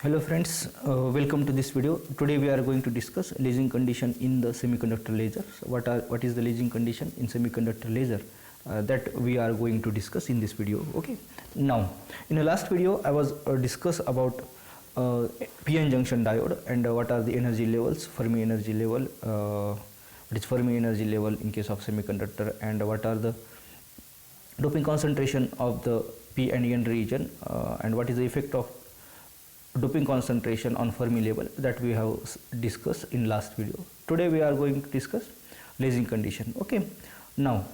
Hello friends, welcome to this video. Today we are going to discuss lasing condition in the semiconductor laser. So what is the lasing condition in semiconductor laser? That we are going to discuss in this video. Okay. Now, in the last video, I was discuss about p-n junction diode and what are the energy levels, Fermi energy level, what is Fermi energy level in case of semiconductor, and what are the doping concentration of the p and n region, and what is the effect of doping concentration on Fermi level that we have discussed in last video. Today we are going to discuss lasing condition. Okay. Now,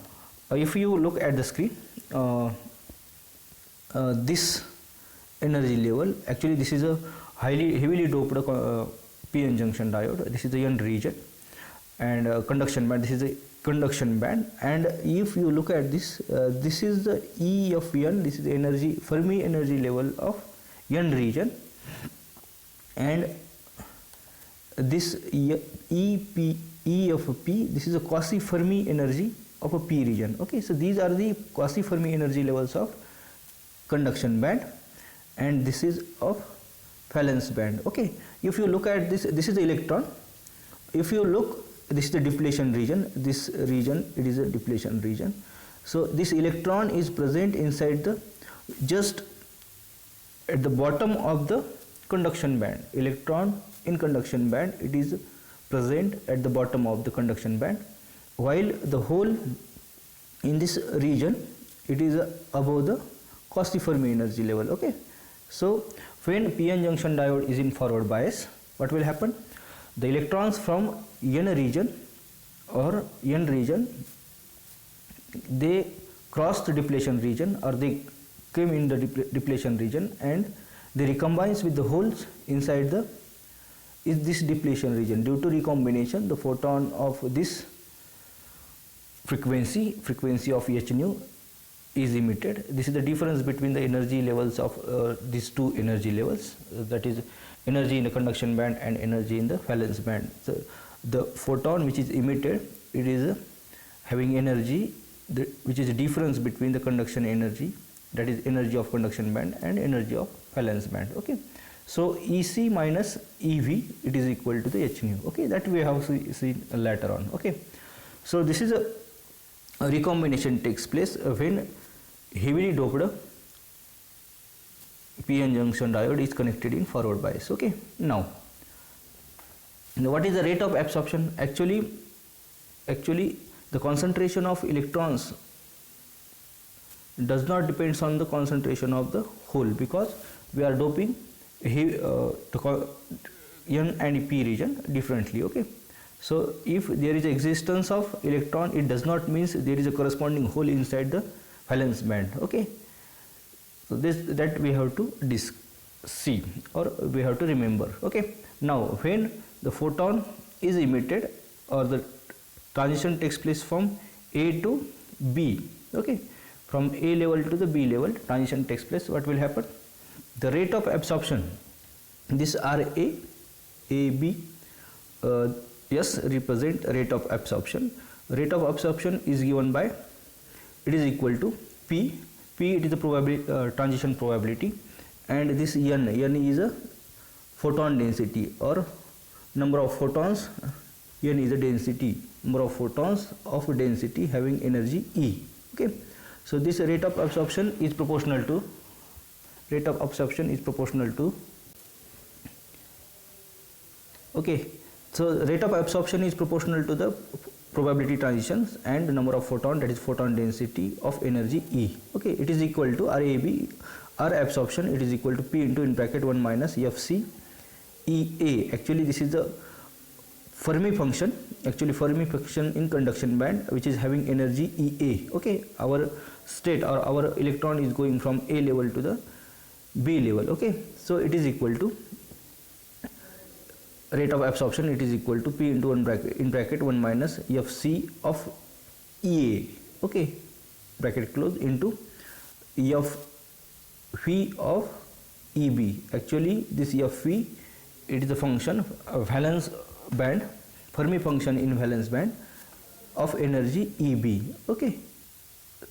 if you look at the screen, this energy level, actually this is a heavily doped p-n junction diode. This is the n region, and conduction band. This is the conduction band. And if you look at this, this is the E of n. This is the energy Fermi energy level of n region. And this E of P, this is a quasi Fermi energy of a P region. Okay, so these are the quasi Fermi energy levels of conduction band, and this is of valence band. Okay, if you look at this, this is the electron. If you look, this is the depletion region. This region, it is a depletion region. So this electron is present inside the, just at the bottom of the conduction band. Electron in conduction band, it is present at the bottom of the conduction band, while the hole in this region, it is above the quasi Fermi energy level. Okay, so when p-n junction diode is in forward bias, what will happen? The electrons from n region or n region, they cross the depletion region, or they came in the depletion region, and they recombines with the holes inside the this depletion region. Due to recombination, the photon of this frequency of h nu is emitted. This is the difference between the energy levels of these two energy levels, that is energy in the conduction band and energy in the valence band. So the photon which is emitted, it is having energy which is a difference between the conduction energy, that is energy of conduction band, and energy of valence band. Okay, so EC minus EV, it is equal to the h nu. Okay, that we have seen later on. Okay, so this is a recombination takes place when heavily doped p-n junction diode is connected in forward bias. Okay, now what is the rate of absorption? Actually the concentration of electrons does not depends on the concentration of the hole, because we are doping the n and p region differently. Okay, so if there is existence of electron, it does not means there is a corresponding hole inside the valence band. Okay, so that we have to see, or we have to remember. Okay, now when the photon is emitted, or the transition takes place from A to B, okay, from A level to the B level, transition takes place, what will happen? The rate of absorption, this RA, AB, yes, represent rate of absorption. Rate of absorption is given by, it is equal to P. It is the probability, transition probability, and this N is a photon density, or number of photons. N is the density, number of photons of density having energy E. Okay, so this rate of absorption is proportional to okay, so rate of absorption is proportional to the probability transitions and the number of photon, that is photon density of energy E. Okay, it is equal to RAB, R absorption, it is equal to P into in bracket 1 minus FC EA. Actually this is the Fermi function, in conduction band, which is having energy EA. Okay, our state or our electron is going from A level to the B level. Okay, so it is equal to rate of absorption, it is equal to P into 1 bracket in bracket 1 minus FC of EA. Okay, bracket close, into E of V of EB. Actually this E of V, it is a function of valence band, Fermi function in valence band of energy EB. Okay,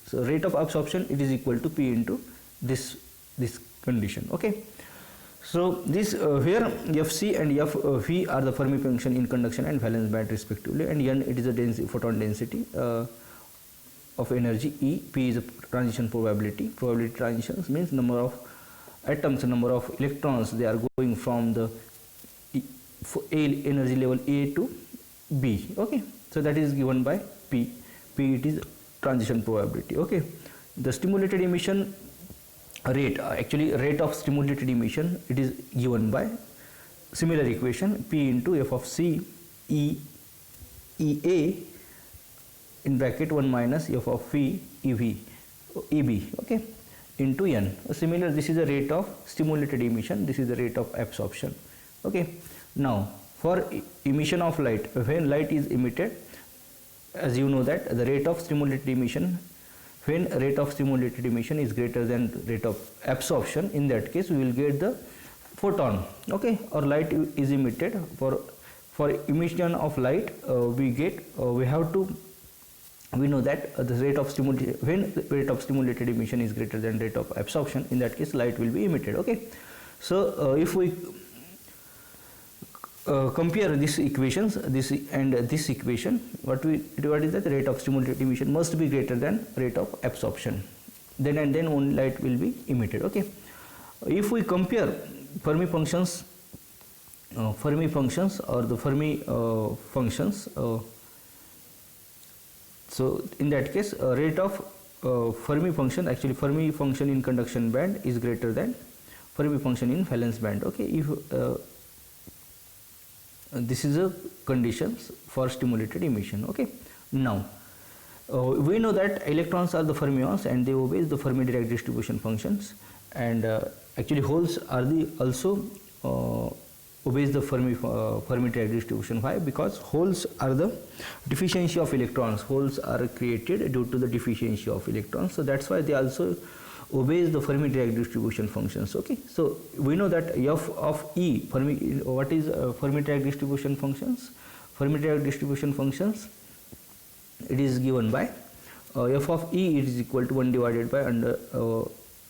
so rate of absorption, it is equal to P into this condition. Okay, So this here Fc and Fv are the Fermi function in conduction and valence band respectively, and N it is a photon density of energy. E, P is a transition probability. Probability transitions means number of atoms, number of electrons they are going from the A energy level A to B. Okay, so that is given by P. P it is transition probability. Okay, the stimulated emission rate, actually rate of stimulated emission, it is given by similar equation, P into F of C E A in bracket 1 minus F of V EB, okay, into N. Similar, this is the rate of stimulated emission, this is the rate of absorption. Okay, now for emission of light, when light is emitted, as you know that the rate of stimulated emission, when rate of stimulated emission is greater than rate of absorption, in that case we will get the photon. Okay, or light is emitted. For emission of light, we know that the rate of when the rate of stimulated emission is greater than rate of absorption, in that case light will be emitted. Okay, so if we compare these equations, this and this equation, what is that? The rate of stimulated emission must be greater than rate of absorption, then and then only light will be emitted. Okay, if we compare Fermi functions or the Fermi functions, so in that case rate of Fermi function, actually Fermi function in conduction band is greater than Fermi function in valence band. Okay, if this is a conditions for stimulated emission. Okay, now we know that electrons are the fermions and they obey the Fermi Dirac distribution functions, and actually holes are the also obeys the Fermi Dirac distribution. Why? Because holes are the deficiency of electrons. Holes are created due to the deficiency of electrons, so that's why they also obeys the Fermi Dirac distribution functions. Okay, so we know that F of E Fermi, what is Fermi Dirac distribution functions? Fermi Dirac distribution functions, it is given by F of E, it is equal to 1 divided by under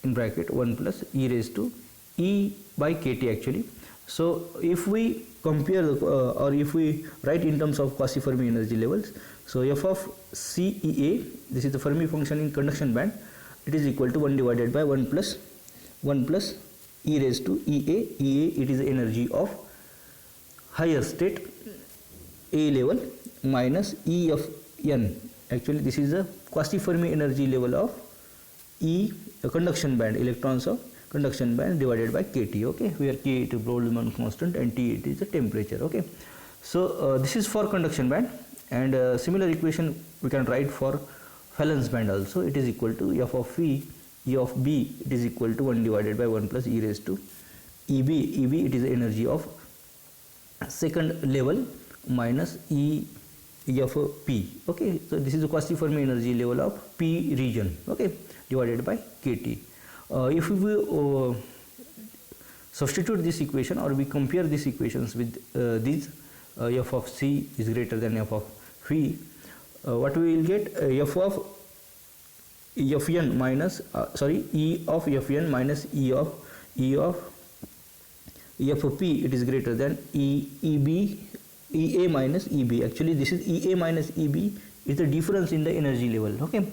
in bracket 1 plus e raised to E by kt actually. So if we compare or if we write in terms of quasi-Fermi energy levels, so F of CEA, this is the Fermi function in conduction band, it is equal to 1 divided by 1 plus e raised to EA. EA, it is the energy of higher state A level minus E of N. Actually this is the quasi-Fermi energy level of E conduction band, electrons of conduction band divided by kT. Okay, where K it is Boltzmann constant and T it is the temperature. Okay, so this is for conduction band, and similar equation we can write for valence band also. It is equal to F of V, E of B, it is equal to 1 divided by 1 plus e raised to EB. EB, it is the energy of second level minus E of P. Okay, so this is the quasi-Fermi energy level of P region. Okay, divided by kT. If we substitute this equation or we compare these equations with these, F of C is greater than F of V, what we will get? F of Fn minus E of Fn minus E of P, it is greater than EA minus EB. Actually this is EA minus EB is the difference in the energy level. Okay,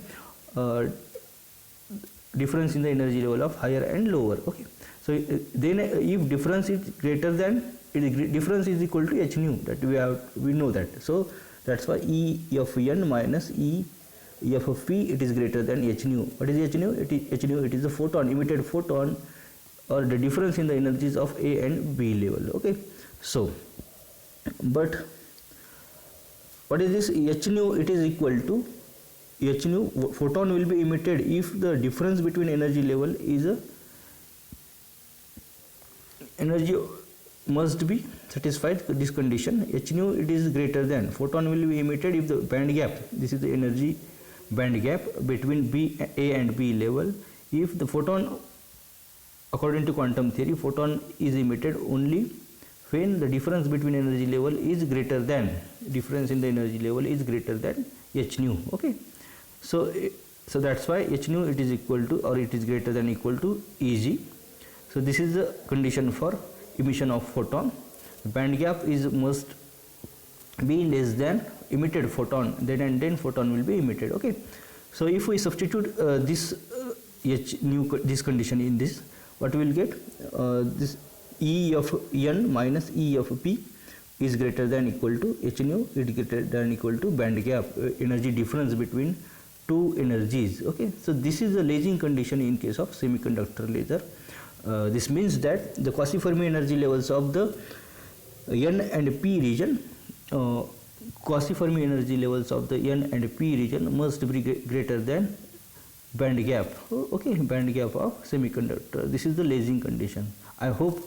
difference in the energy level of higher and lower. Okay, so then if difference is greater than, difference is equal to h nu, that we know that. So that's why E of N minus E of P, it is greater than h nu. What is h nu? It is the photon, emitted photon, or the difference in the energies of A and B level. Okay, so but what is this h nu? It is equal to h nu, photon will be emitted if the difference between energy level is energy must be satisfied this condition. H nu, it is greater than, photon will be emitted if the band gap, this is the energy band gap between A and B level, if the photon, according to quantum theory, photon is emitted only when the difference between energy level is greater than, difference in the energy level is greater than h nu. Okay, so that's why h nu, it is equal to, or it is greater than equal to Eg. So this is the condition for emission of photon. The band gap is must be less than emitted photon, then and then photon will be emitted. Okay, so if we substitute this this condition in this, what we will get? This E of n minus E of p is greater than equal to h nu, it is greater than equal to band gap, energy difference between two energies. Okay, so this is the lasing condition in case of semiconductor laser. This means that the quasi-Fermi energy levels of the n and p region, quasi-Fermi energy levels of the n and p region must be greater than band gap. Okay, band gap of semiconductor. This is the lasing condition. I hope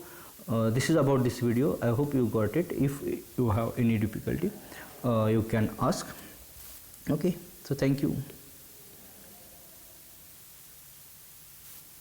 this is about this video. I hope you got it. If you have any difficulty, you can ask. Okay, so thank you.